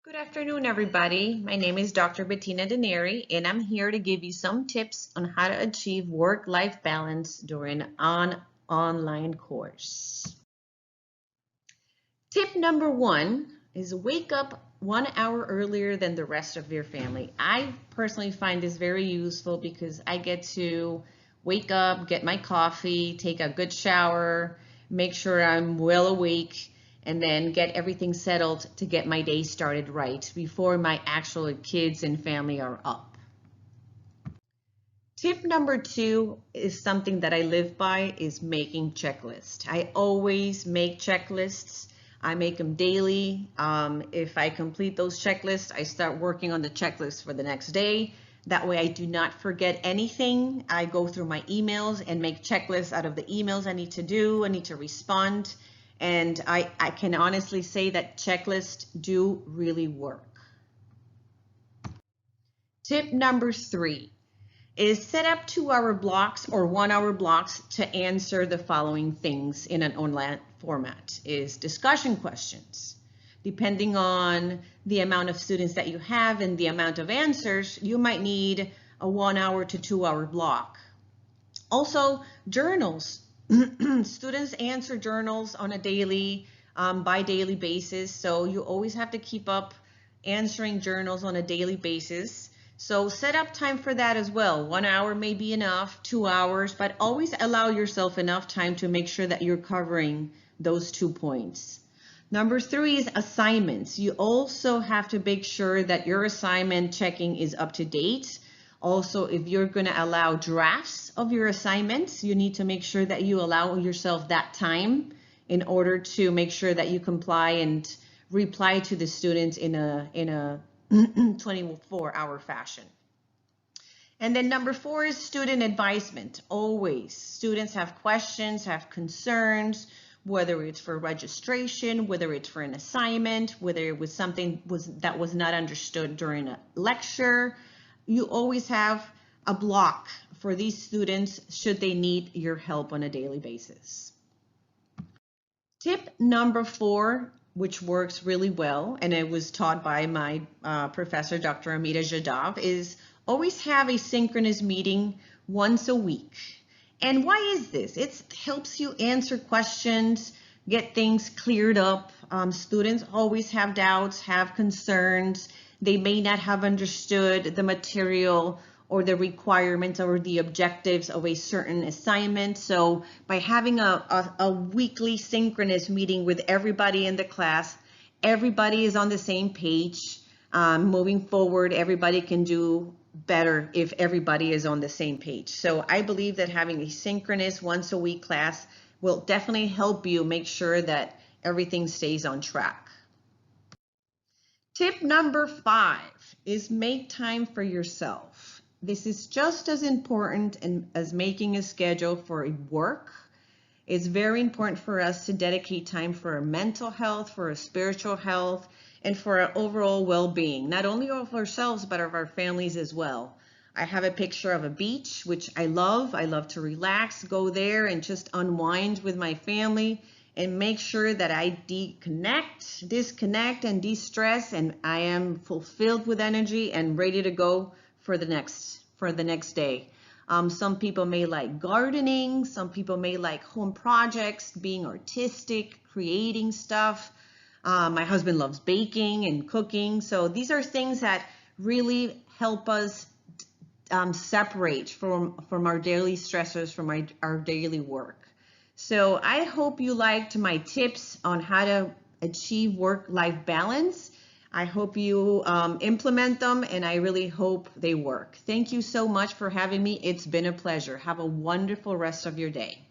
Good afternoon, everybody. My name is Dr. Bettina Daneri, and I'm here to give you some tips on how to achieve work-life balance during an online course. Tip number one is wake up 1 hour earlier than the rest of your family. I personally find this very useful because I get to wake up, get my coffee, take a good shower, make sure I'm well awake, and then get everything settled to get my day started right before my actual kids and family are up. Tip number two is something that I live by is making checklists. I always make checklists. I make them daily. If I complete those checklists, I start working on the checklist for the next day. That way I do not forget anything. I go through my emails and make checklists out of the emails I need to do, I need to respond. And I can honestly say that checklists do really work. Tip number three is set up 2 hour blocks or 1 hour blocks to answer the following things in an online format is discussion questions. Depending on the amount of students that you have and the amount of answers, you might need a 1 hour to 2 hour block. Also, journals. Students answer journals on a daily, bi-daily basis, so you always have to keep up answering journals on a daily basis. So set up time for that as well. 1 hour may be enough, 2 hours, but always allow yourself enough time to make sure that you're covering those 2 points. Number three is assignments. You also have to make sure that your assignment checking is up to date. Also, if you're going to allow drafts of your assignments, you need to make sure that you allow yourself that time in order to make sure that you comply and reply to the students in a 24-hour fashion. And then number four is student advisement. Always, students have questions, have concerns, whether it's for registration, whether it's for an assignment, whether it was something that was not understood during a lecture. You always have a block for these students should they need your help on a daily basis. Tip number four, which works really well, and it was taught by my professor, Dr. Amita Jadав, is always have a synchronous meeting once a week. And why is this? It helps you answer questions, get things cleared up. Students always have doubts, have concerns. They may not have understood the material or the requirements or the objectives of a certain assignment. So by having a weekly synchronous meeting with everybody in the class, everybody is on the same page. Moving forward, everybody can do better if everybody is on the same page. So I believe that having a synchronous once a week class will definitely help you make sure that everything stays on track. Tip number five is make time for yourself. This is just as important as making a schedule for work. It's very important for us to dedicate time for our mental health, for our spiritual health, and for our overall well-being, not only of ourselves, but of our families as well. I have a picture of a beach, which I love. I love to relax, go there and just unwind with my family and make sure that I disconnect and de-stress, and I am fulfilled with energy and ready to go for the next day. Some people may like gardening, some people may like home projects, being artistic, creating stuff. My husband loves baking and cooking. So these are things that really help us separate from our daily stressors, from our daily work. So I hope you liked my tips on how to achieve work-life balance. I hope you implement them, and I really hope they work. Thank you so much for having me. It's been a pleasure. Have a wonderful rest of your day.